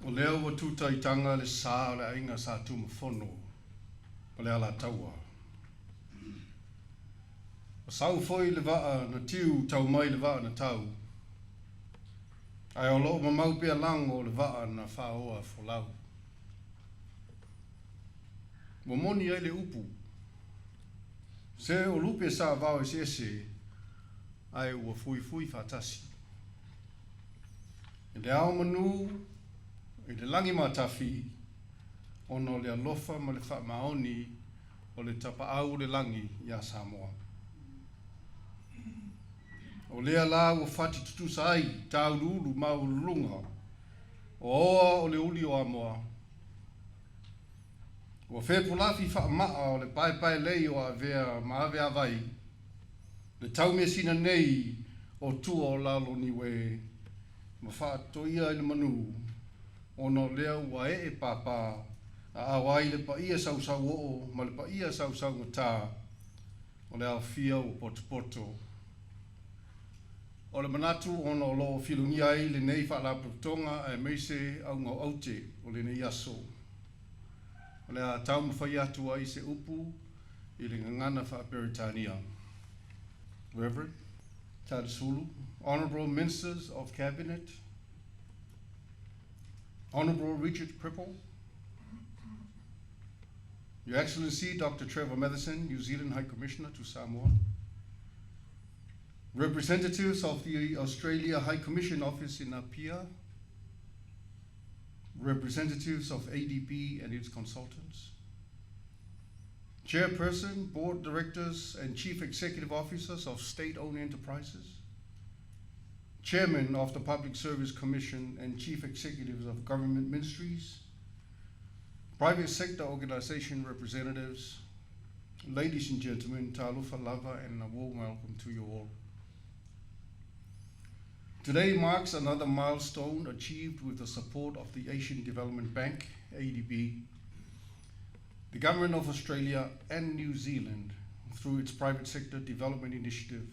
O leo wa tūtaitanga le sā le ainga sa tūmawhono o le ala taua. O sau foi le waa na tiu tau mai le waa na tau. Ai o loo mamau pia lango le waa na whaoa folau. Wa moni ai le upu. Se o lupe sa vau e sese ai ua fui whatasi. E le ao manu, e le langi matafi, ono le alofa ma le wha maoni o le tapa au le langi ia Samoa. O lea la ua whati tutusa ai, tau lulu maulunga, o oa o le uli o Amoa. Ua whepulafi wha maa o le pai lei o avea maave avai, le tau mea sina nei o tua o lalo niwe, ma wha toia i le manu, ono lea ua e papa, a awai le pa ia sau o, ma le pa ia sau ngata, o le awhia o poto. O le manatu ono lo filungi ai le nei wha la putonga e meise au ngau aute o le nei aso. O le a tau mawhai atu ai se upu i le ngangana wha Peritania. Reverend Tadasulu, Honourable Ministers of Cabinet, Honourable Richard Prebble, Your Excellency Dr. Trevor Matheson, New Zealand High Commissioner to Samoa, representatives of the Australia High Commission Office in Apia, representatives of ADB and its consultants, chairperson, board directors, and chief executive officers of state-owned enterprises, chairman of the Public Service Commission and chief executives of government ministries, private sector organization representatives, ladies and gentlemen, talofa lava and a warm welcome to you all. Today marks another milestone achieved with the support of the Asian Development Bank, ADB, the Government of Australia and New Zealand through its private sector development initiative,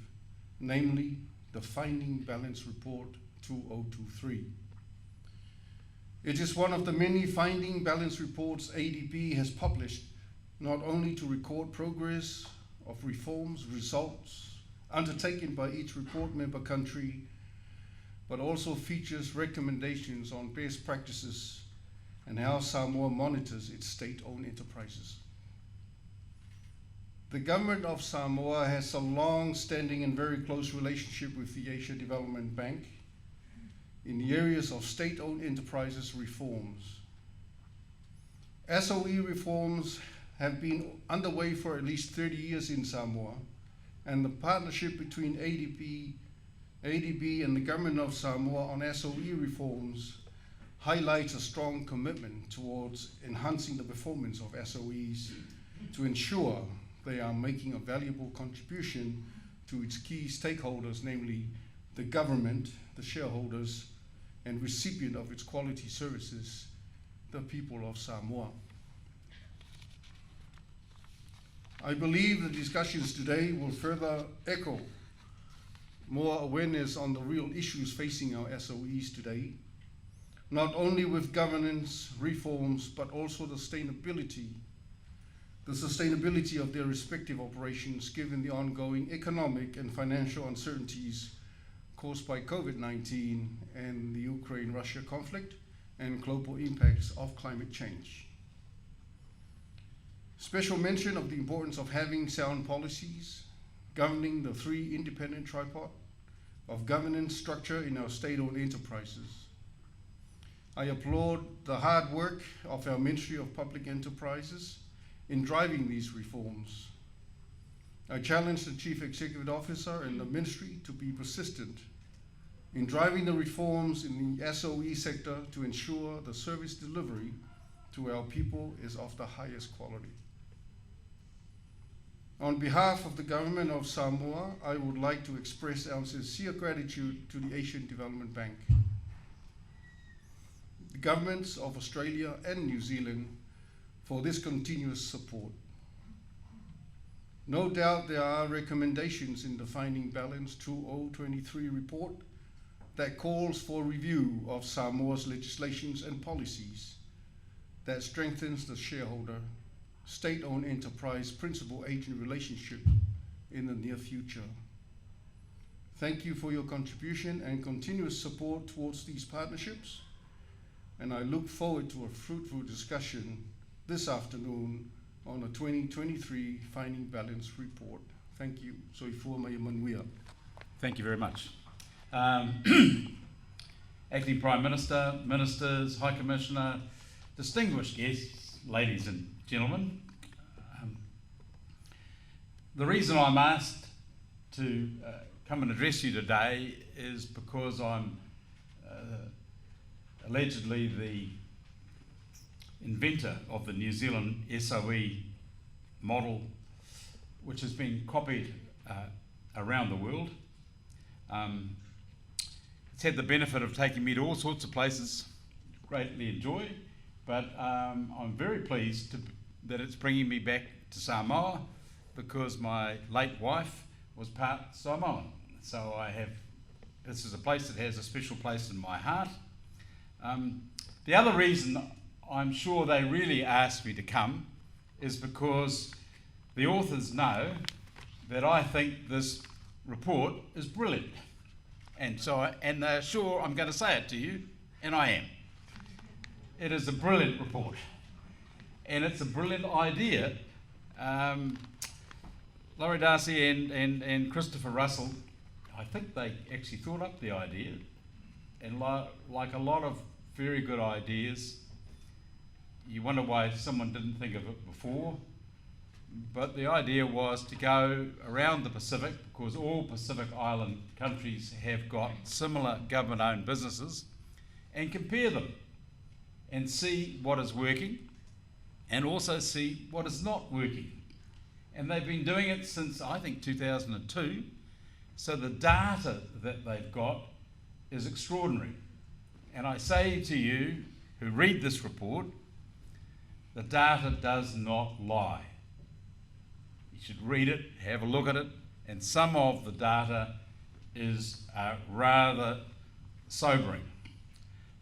namely the Finding Balance Report 2023. It is one of the many Finding Balance reports ADB has published, not only to record progress of reforms, results undertaken by each report member country, but also features recommendations on best practices and how Samoa monitors its state-owned enterprises. The government of Samoa has a long-standing and very close relationship with the Asia Development Bank in the areas of state-owned enterprises reforms. SOE reforms have been underway for at least 30 years in Samoa, and the partnership between ADB and the government of Samoa on SOE reforms highlights a strong commitment towards enhancing the performance of SOEs to ensure they are making a valuable contribution to its key stakeholders, namely the government, the shareholders, and recipient of its quality services, the people of Samoa. I believe the discussions today will further echo more awareness on the real issues facing our SOEs today, not only with governance reforms, but also the sustainability of their respective operations given the ongoing economic and financial uncertainties caused by COVID-19 and the Ukraine-Russia conflict and global impacts of climate change. Special mention of the importance of having sound policies governing the three independent tripod of governance structure in our state-owned enterprises. I applaud the hard work of our Ministry of Public Enterprises in driving these reforms. I challenge the Chief Executive Officer and the Ministry to be persistent in driving the reforms in the SOE sector to ensure the service delivery to our people is of the highest quality. On behalf of the Government of Samoa, I would like to express our sincere gratitude to the Asian Development Bank, the governments of Australia and New Zealand for this continuous support. No doubt there are recommendations in the Finding Balance 2023 report that calls for review of Samoa's legislations and policies that strengthens the shareholder, state-owned enterprise principal-agent relationship in the near future. Thank you for your contribution and continuous support towards these partnerships, and I look forward to a fruitful discussion this afternoon on the 2023 Finding Balance Report. Thank you. Soifua mai manuia. Thank you very much. Acting Prime Minister, Ministers, High Commissioner, distinguished guests, ladies and gentlemen. The reason I'm asked to come and address you today is because I'm allegedly the inventor of the New Zealand SOE model, which has been copied around the world. It's had the benefit of taking me to all sorts of places, greatly enjoy, but I'm very pleased that it's bringing me back to Samoa, because my late wife was part Samoan. So this is a place that has a special place in my heart. The other reason I'm sure they really asked me to come is because the authors know that I think this report is brilliant. And they're sure I'm going to say it to you, and I am. It is a brilliant report, and it's a brilliant idea. Laurie Darcy and Christopher Russell, I think they actually thought up the idea, and like a lot of very good ideas, you wonder why someone didn't think of it before. But the idea was to go around the Pacific, because all Pacific Island countries have got similar government-owned businesses, and compare them and see what is working and also see what is not working. And they've been doing it since, I think, 2002, so the data that they've got is extraordinary. And I say to you who read this report, the data does not lie. You should read it, have a look at it, and some of the data is rather sobering.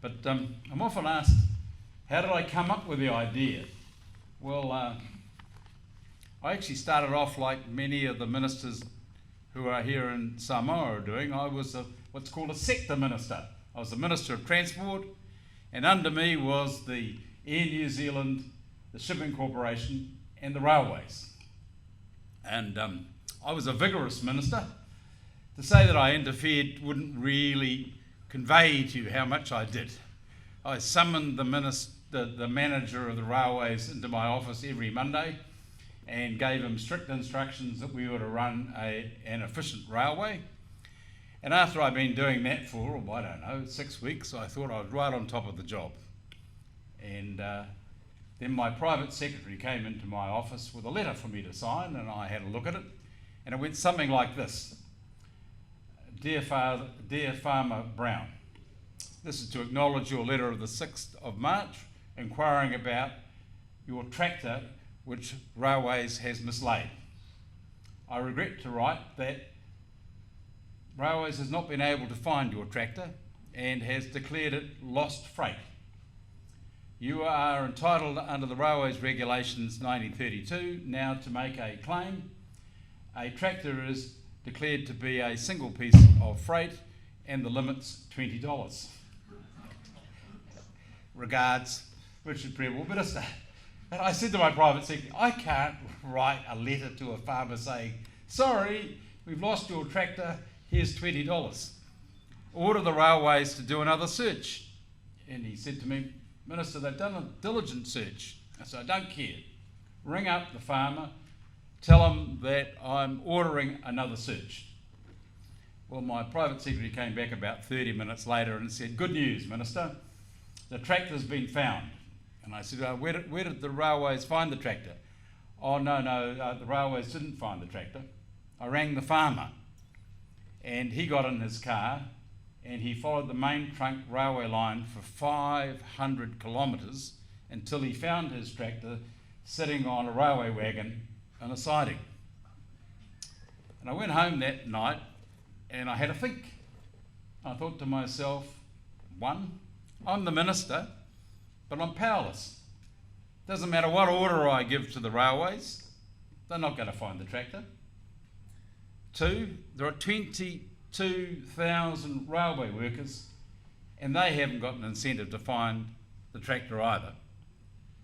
But I'm often asked, how did I come up with the idea? Well, I actually started off like many of the ministers who are here in Samoa are doing. I was what's called a sector minister. I was the Minister of Transport, and under me was the Air New Zealand, the Shipping Corporation, and the railways. And I was a vigorous minister. To say that I interfered wouldn't really convey to you how much I did. I summoned the manager of the railways into my office every Monday and gave him strict instructions that we were to run an efficient railway. And after I'd been doing that for, I don't know, 6 weeks, I thought I was right on top of the job. And then my private secretary came into my office with a letter for me to sign, and I had a look at it, and it went something like this. Dear Farmer Brown, this is to acknowledge your letter of the 6th of March, inquiring about your tractor, which Railways has mislaid. I regret to write that Railways has not been able to find your tractor and has declared it lost freight. You are entitled under the Railways Regulations 1932 now to make a claim. A tractor is declared to be a single piece of freight and the limit's $20. Regards, Richard Prebble, Minister. And I said to my private secretary, I can't write a letter to a farmer saying, sorry, we've lost your tractor, here's $20. Order the railways to do another search. And he said to me, Minister, they've done a diligent search. I said, I don't care. Ring up the farmer, tell him that I'm ordering another search. Well, my private secretary came back about 30 minutes later and said, good news, Minister, the tractor's been found. And I said, where did the railways find the tractor? Oh, no, the railways didn't find the tractor. I rang the farmer, and he got in his car and he followed the main trunk railway line for 500 kilometres until he found his tractor sitting on a railway wagon on a siding. And I went home that night and I had a think. I thought to myself, one, I'm the minister, but I'm powerless. Doesn't matter what order I give to the railways, they're not going to find the tractor. Two, there are 22,000 railway workers and they haven't got an incentive to find the tractor either.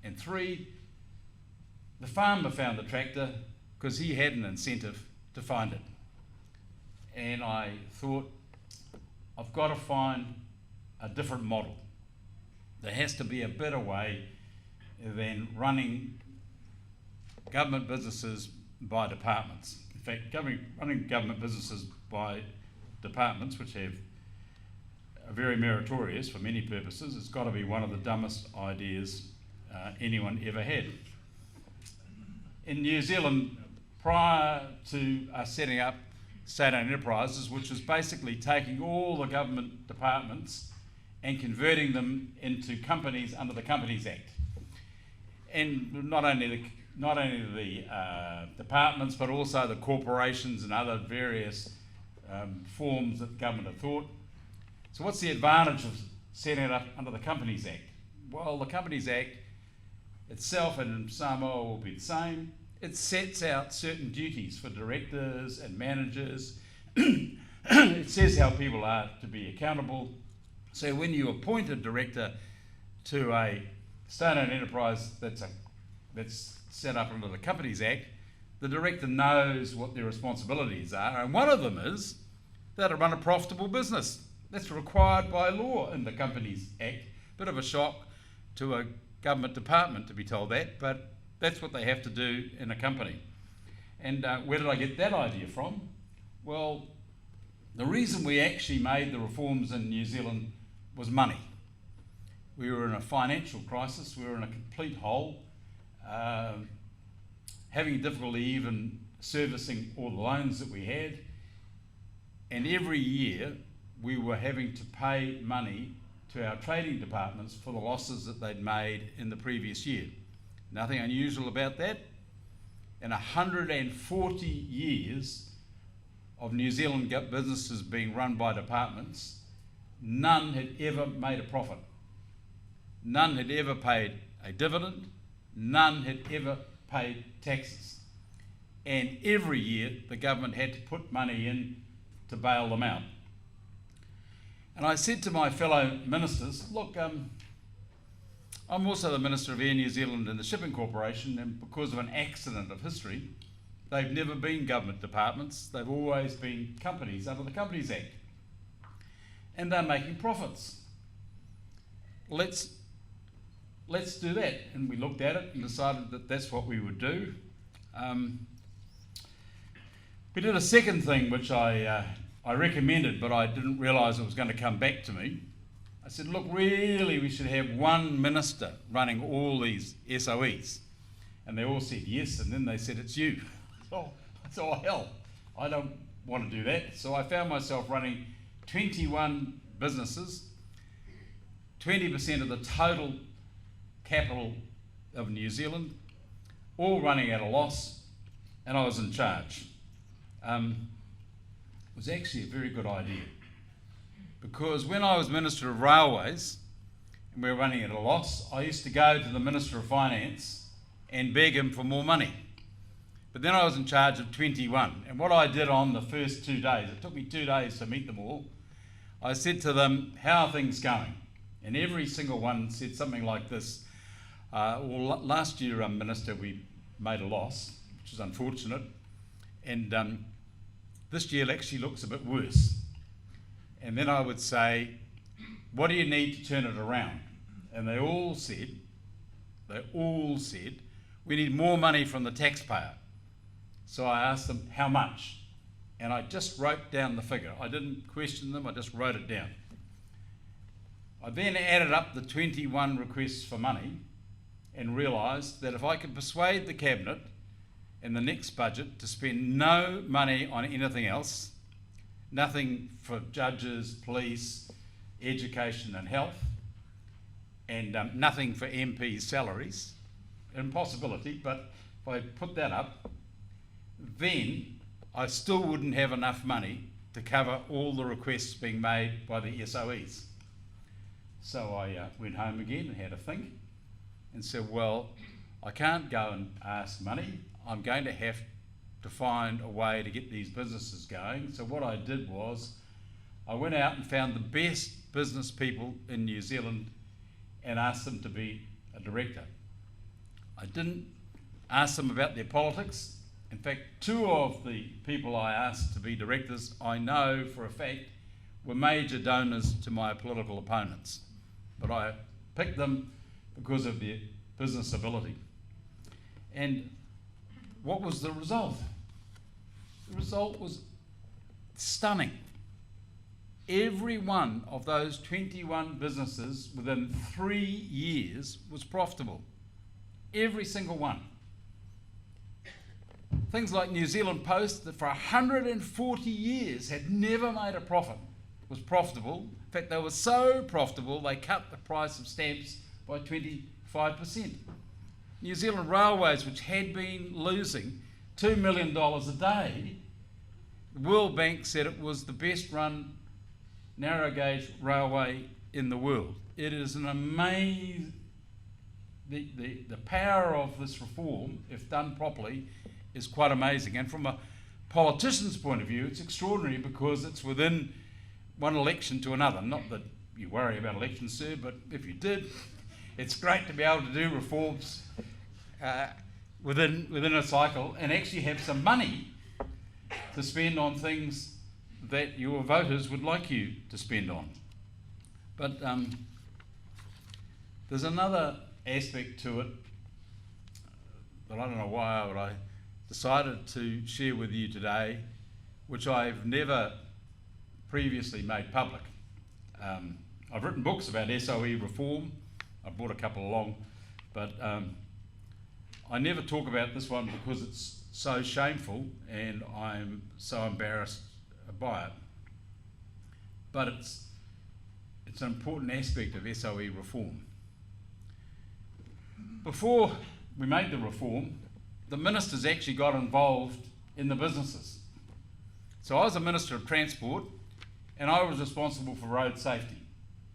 And three, the farmer found the tractor because he had an incentive to find it. And I thought, I've got to find a different model. There has to be a better way than running government businesses by departments. In fact, running government businesses by departments, which are very meritorious for many purposes, it's got to be one of the dumbest ideas anyone ever had. In New Zealand, prior to us setting up state-owned enterprises, which was basically taking all the government departments and converting them into companies under the Companies Act. And not only the departments, but also the corporations and other various forms that the government had thought. So what's the advantage of setting it up under the Companies Act? Well, the Companies Act itself, and in Samoa will be the same, it sets out certain duties for directors and managers. It says how people are to be accountable. So when you appoint a director to a state-owned enterprise that's set up under the Companies Act, the director knows what their responsibilities are, and one of them is they're to run a profitable business. That's required by law in the Companies Act. Bit of a shock to a government department to be told that, but that's what they have to do in a company. And where did I get that idea from? Well, the reason we actually made the reforms in New Zealand was money. We were in a financial crisis, we were in a complete hole, having difficulty even servicing all the loans that we had, and every year we were having to pay money to our trading departments for the losses that they'd made in the previous year. Nothing unusual about that. In 140 years of New Zealand businesses being run by departments, none had ever made a profit. None had ever paid a dividend. None had ever paid taxes. And every year the government had to put money in to bail them out. And I said to my fellow ministers, look, I'm also the Minister of Air New Zealand and the Shipping Corporation, and because of an accident of history, they've never been government departments, they've always been companies under the Companies Act. And they're making profits. Let's do that. And we looked at it and decided that that's what we would do. We did a second thing which I recommended, but I didn't realise it was going to come back to me. I said, look, really we should have one minister running all these SOEs. And they all said yes, and then they said, it's you. So I thought, oh, hell, I don't want to do that. So I found myself running 21 businesses, 20% of the total capital of New Zealand, all running at a loss, and I was in charge. It was actually a very good idea, because when I was Minister of Railways and we were running at a loss, I used to go to the Minister of Finance and beg him for more money. But then I was in charge of 21, and what I did on the first 2 days, it took me 2 days to meet them all, I said to them, how are things going? And every single one said something like this. Well, last year, Minister, we made a loss, which is unfortunate, and this year actually looks a bit worse. And then I would say, what do you need to turn it around? And they all said, we need more money from the taxpayer. So I asked them, how much? And I just wrote down the figure. I didn't question them, I just wrote it down. I then added up the 21 requests for money and realised that if I could persuade the Cabinet in the next budget to spend no money on anything else, nothing for judges, police, education and health, and nothing for MPs' salaries, impossibility, but if I put that up, then I still wouldn't have enough money to cover all the requests being made by the SOEs. So I went home again and had a think and said, well, I can't go and ask money. I'm going to have to find a way to get these businesses going. So what I did was I went out and found the best business people in New Zealand and asked them to be a director. I didn't ask them about their politics. In fact, 2 of the people I asked to be directors, I know for a fact, were major donors to my political opponents. But I picked them because of their business ability. And what was the result? The result was stunning. Every one of those 21 businesses within 3 years was profitable. Every single one. Things like New Zealand Post, that for 140 years had never made a profit, was profitable. In fact, they were so profitable they cut the price of stamps by 25%. New Zealand Railways, which had been losing $2 million a day, the World Bank said it was the best run narrow gauge railway in the world. It is an amazing, the power of this reform, if done properly, is quite amazing. And from a politician's point of view, it's extraordinary because it's within one election to another. Not that you worry about elections, sir, but if you did, it's great to be able to do reforms within a cycle and actually have some money to spend on things that your voters would like you to spend on. But there's another aspect to it that I don't know why, but I decided to share with you today, which I've never previously made public. I've written books about SOE reform. I brought a couple along, but I never talk about this one because it's so shameful and I'm so embarrassed by it. But it's an important aspect of SOE reform. Before we made the reform, the ministers actually got involved in the businesses. So I was a Minister of Transport and I was responsible for road safety.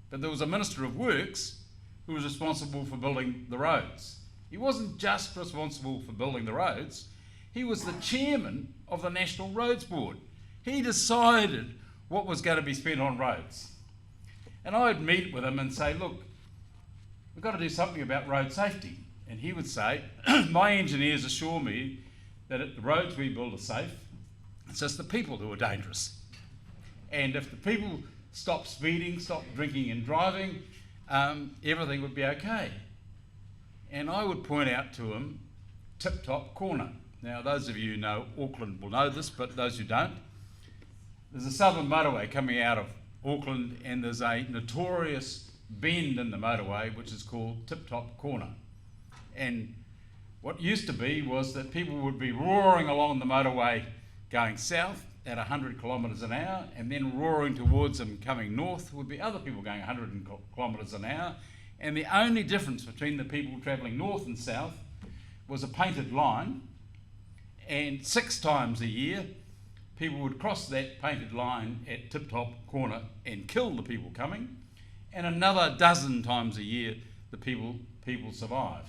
But there was a Minister of Works who was responsible for building the roads. He wasn't just responsible for building the roads, he was the chairman of the National Roads Board. He decided what was going to be spent on roads. And I would meet with him and say, look, we've got to do something about road safety. And he would say, my engineers assure me that the roads we build are safe, it's just the people who are dangerous. And if the people stop speeding, stop drinking and driving, everything would be okay. And I would point out to him Tip Top Corner. Now, those of you who know Auckland will know this, but those who don't, there's a southern motorway coming out of Auckland and there's a notorious bend in the motorway which is called Tip Top Corner. And what used to be was that people would be roaring along the motorway going south at 100 kilometres an hour, and then roaring towards them coming north would be other people going 100 kilometres an hour. And the only difference between the people travelling north and south was a painted line, and 6 times a year people would cross that painted line at Tip Top Corner and kill the people coming, and another 12 times a year the people survived.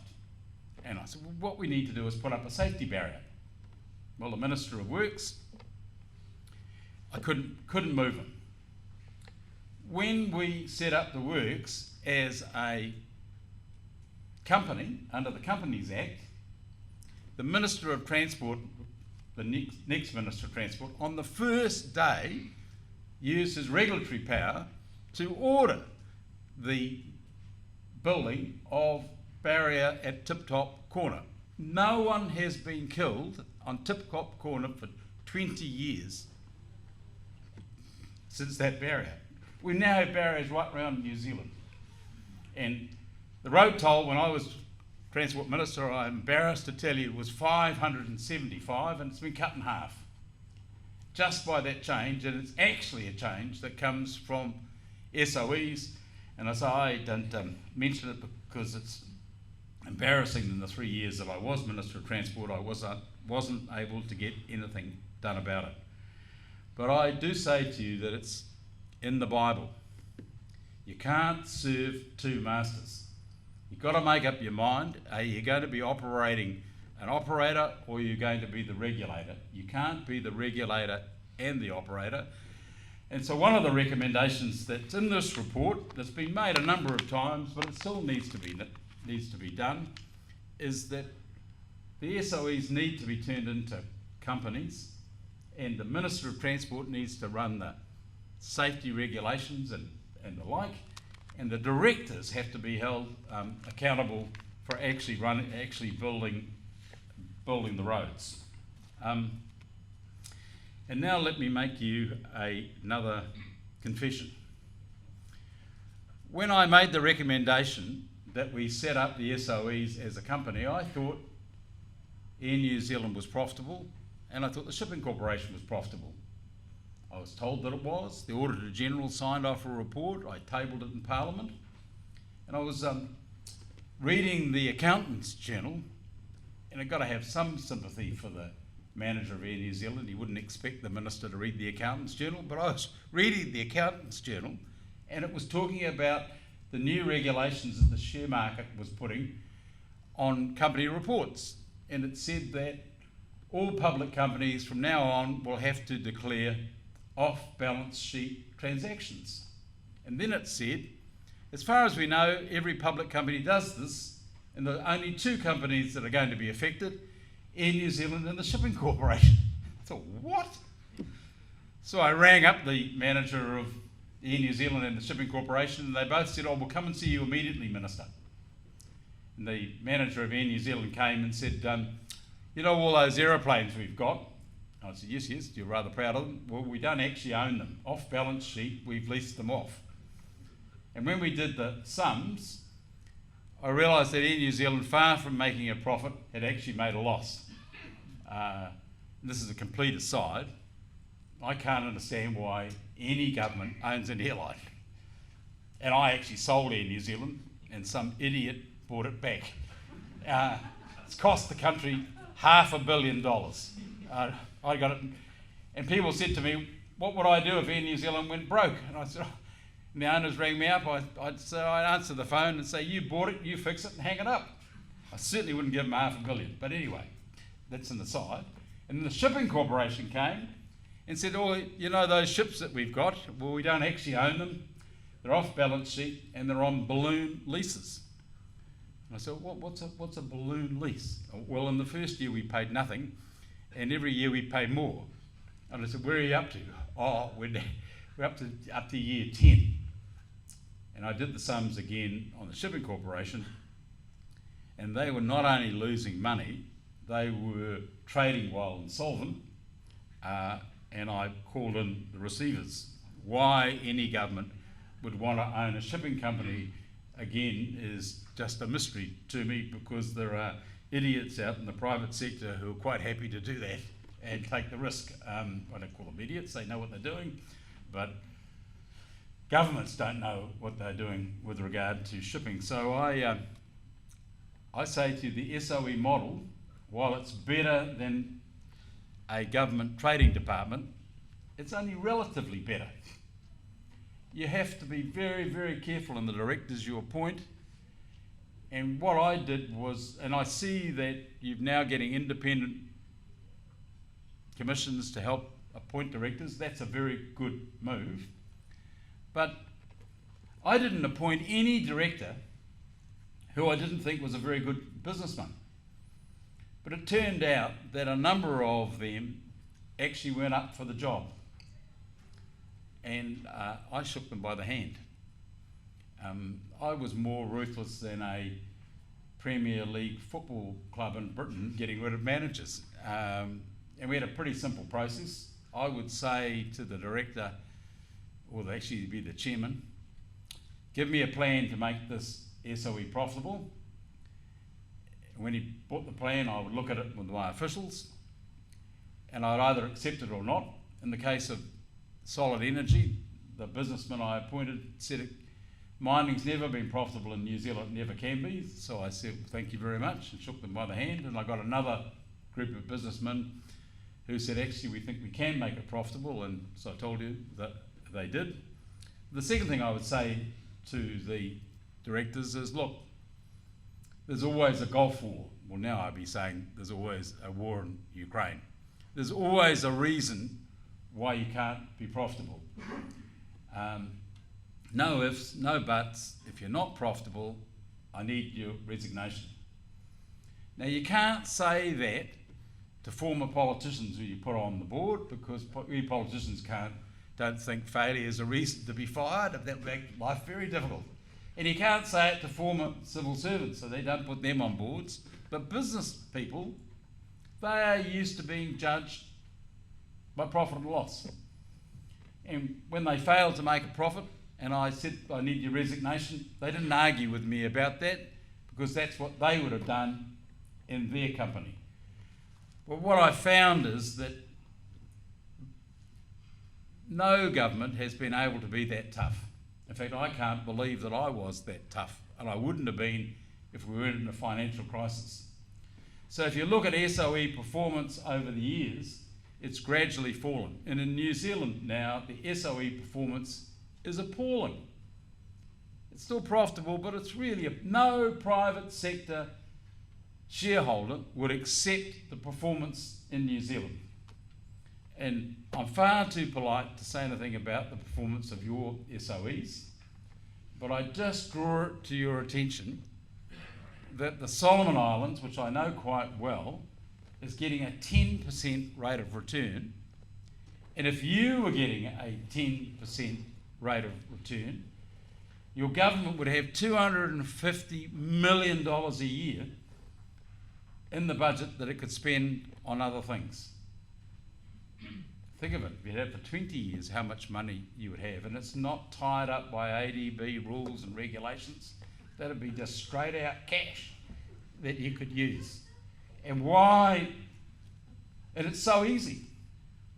And I said, well, what we need to do is put up a safety barrier. Well, the Minister of Works, I couldn't move him. When we set up the works as a company under the Companies Act, the Minister of Transport, the next Minister of Transport, on the first day used his regulatory power to order the building of barrier at Tip Top Corner. No one has been killed on Tip Top Corner for 20 years since that barrier. We now have barriers right around New Zealand. And the road toll, when I was Transport Minister, I'm embarrassed to tell you, was 575, and it's been cut in half just by that change. And it's actually a change that comes from SOEs. And as I don't mention it because it's embarrassing, in the 3 years that I was Minister of Transport, I wasn't able to get anything done about it. But I do say to you that it's in the Bible. You can't serve two masters. You've got to make up your mind, are you going to be operating an operator or you're going to be the regulator? You can't be the regulator and the operator. And so one of the recommendations that's in this report, that's been made a number of times, but it still needs to be done, is that the SOEs need to be turned into companies, and the Minister of Transport needs to run the safety regulations and the like, and the directors have to be held accountable for actually building the roads. And now let me make you another confession. When I made the recommendation that we set up the SOEs as a company, I thought Air New Zealand was profitable, and I thought the Shipping Corporation was profitable. I was told that it was. The Auditor General signed off a report. I tabled it in Parliament. And I was reading the Accountant's Journal, and I've got to have some sympathy for the manager of Air New Zealand. He wouldn't expect the minister to read the Accountant's Journal, but I was reading the Accountant's Journal, and it was talking about the new regulations that the share market was putting on company reports. And it said that all public companies from now on will have to declare off-balance sheet transactions. And then it said, as far as we know, every public company does this, and there are only two companies that are going to be affected, Air New Zealand and the Shipping Corporation. I thought, what? So I rang up the manager of Air New Zealand and the Shipping Corporation, and they both said, oh, we'll come and see you immediately, Minister. And the manager of Air New Zealand came and said, you know all those aeroplanes we've got? I said, yes, you're rather proud of them. Well, we don't actually own them. Off balance sheet, we've leased them off. And when we did the sums, I realised that Air New Zealand, far from making a profit, had actually made a loss. This is a complete aside. I can't understand why any government owns an airline. And I actually sold Air New Zealand, and some idiot bought it back. It's cost the country $500 million. I got it, and people said to me, what would I do if Air New Zealand went broke? And I said, and the owners rang me up, I'd answer the phone and say, you bought it, you fix it and hang it up. I certainly wouldn't give them $500 million, but anyway, that's an aside. And then the Shipping Corporation came and said, oh, you know those ships that we've got, well, we don't actually own them, they're off balance sheet and they're on balloon leases. And I said, well, what's a balloon lease? Well, in the first year we paid nothing, and every year we pay more. And I said, where are you up to? Oh, we're up to year 10. And I did the sums again on the Shipping Corporation, and they were not only losing money, they were trading while insolvent, and I called in the receivers. Why any government would want to own a shipping company, again, is just a mystery to me, because there are idiots out in the private sector who are quite happy to do that and take the risk. I don't call them idiots, they know what they're doing, but governments don't know what they're doing with regard to shipping. So I say to you, the SOE model, while it's better than a government trading department, it's only relatively better. You have to be very, very careful in the directors you appoint. And what I did was, and I see that you're now getting independent commissions to help appoint directors. That's a very good move. But I didn't appoint any director who I didn't think was a very good businessman. But it turned out that a number of them actually went up for the job. And I shook them by the hand. I was more ruthless than a Premier League football club in Britain getting rid of managers. And we had a pretty simple process. I would say to the director, or actually be the chairman, give me a plan to make this SOE profitable. When he brought the plan, I would look at it with my officials, and I'd either accept it or not. In the case of Solid Energy, the businessman I appointed said mining's never been profitable in New Zealand, never can be. So I said, thank you very much, and shook them by the hand. And I got another group of businessmen who said, actually, we think we can make it profitable, and so I told you that they did. The second thing I would say to the directors is, look, there's always a Gulf War. Well, now I'd be saying there's always a war in Ukraine. There's always a reason why you can't be profitable. No ifs, no buts. If you're not profitable, I need your resignation. Now, you can't say that to former politicians who you put on the board, because we politicians don't think failure is a reason to be fired. That would make life very difficult. And you can't say it to former civil servants, so they don't put them on boards. But business people, they are used to being judged by profit and loss. And when they failed to make a profit, and I said, I need your resignation, they didn't argue with me about that, because that's what they would have done in their company. But what I found is that no government has been able to be that tough. In fact, I can't believe that I was that tough, and I wouldn't have been if we weren't in a financial crisis. So if you look at SOE performance over the years, it's gradually fallen. And in New Zealand now, the SOE performance is appalling. It's still profitable, but it's really no private sector shareholder would accept the performance in New Zealand. And I'm far too polite to say anything about the performance of your SOEs, but I just draw it to your attention that the Solomon Islands, which I know quite well, is getting a 10% rate of return. And if you were getting a 10% rate of return, your government would have $250 million a year in the budget that it could spend on other things. Think of it, if you had it for 20 years, how much money you would have. And it's not tied up by ADB rules and regulations. That'd be just straight out cash that you could use. And why? And it's so easy.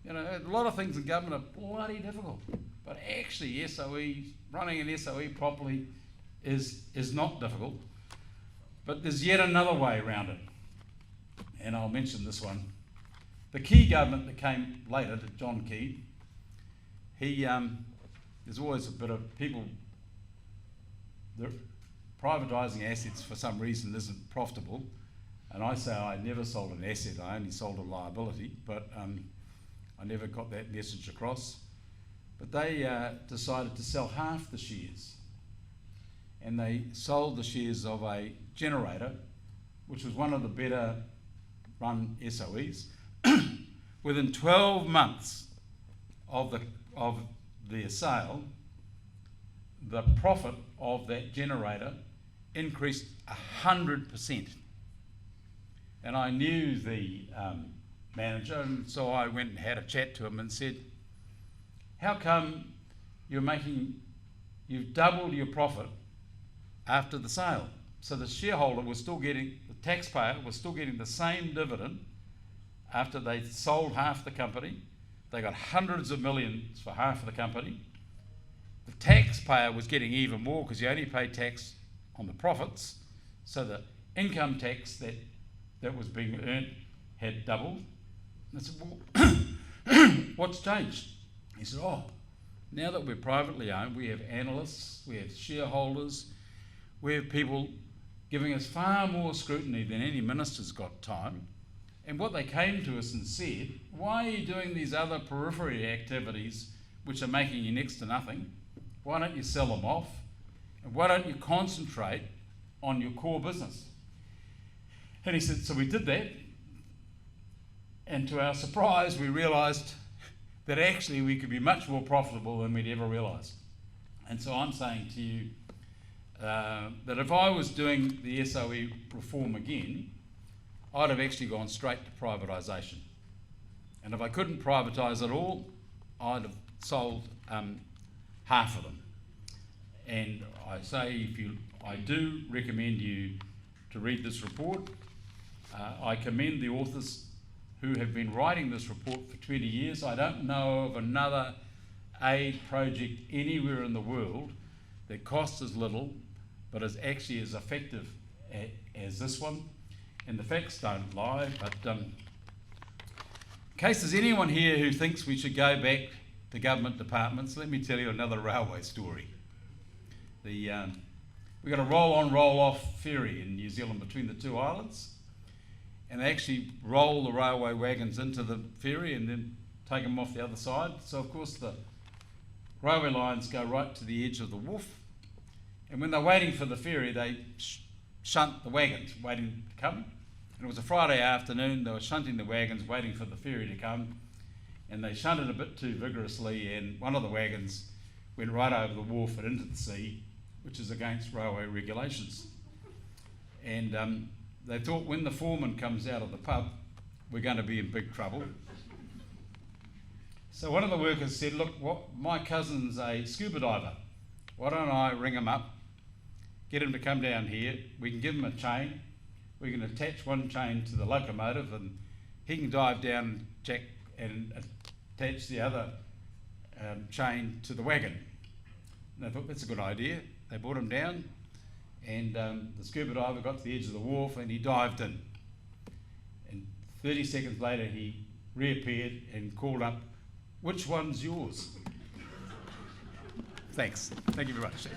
You know, a lot of things in government are bloody difficult. But actually, running an SOE properly is not difficult. But there's yet another way around it. And I'll mention this one. The Key government that came later, to John Key, there's always a bit of people, privatising assets for some reason isn't profitable. And I say I never sold an asset, I only sold a liability, but I never got that message across. But they decided to sell half the shares. And they sold the shares of a generator, which was one of the better run SOEs. Within 12 months of their sale, the profit of that generator increased 100%. And I knew the manager, and so I went and had a chat to him and said, how come you've doubled your profit after the sale? So the shareholder was still getting, the taxpayer was still getting the same dividend after they sold half the company. They got hundreds of millions for half of the company. The taxpayer was getting even more because you only pay tax on the profits. So the income tax that was being earned had doubled. And I said, well, what's changed? He said, now that we're privately owned, we have analysts, we have shareholders, we have people giving us far more scrutiny than any minister's got time. And what they came to us and said, why are you doing these other periphery activities which are making you next to nothing? Why don't you sell them off? And why don't you concentrate on your core business? And he said, so we did that. And to our surprise, we realised that actually we could be much more profitable than we'd ever realised. And so I'm saying to you that if I was doing the SOE reform again, I'd have actually gone straight to privatisation. And if I couldn't privatise at all, I'd have sold half of them. And I say, I do recommend you to read this report. I commend the authors who have been writing this report for 20 years. I don't know of another aid project anywhere in the world that costs as little, but is actually as effective as this one. And the facts don't lie, but In case there's anyone here who thinks we should go back to government departments, let me tell you another railway story. We got a roll-on, roll-off ferry in New Zealand between the two islands, and they actually roll the railway wagons into the ferry and then take them off the other side. So of course the railway lines go right to the edge of the wharf, and when they're waiting for the ferry, they shunt the wagons waiting to come. And it was a Friday afternoon, they were shunting the wagons waiting for the ferry to come, and they shunted a bit too vigorously, and one of the wagons went right over the wharf and into the sea, which is against railway regulations. And they thought when the foreman comes out of the pub, we're going to be in big trouble. So one of the workers said, look, my cousin's a scuba diver. Why don't I ring him up, get him to come down here, we can give him a chain, we can attach one chain to the locomotive and he can dive down, Jack, and attach the other chain to the wagon. And they thought, that's a good idea. They brought him down, and the scuba diver got to the edge of the wharf and he dived in. And 30 seconds later he reappeared and called up, which one's yours? Thanks. Thank you very much.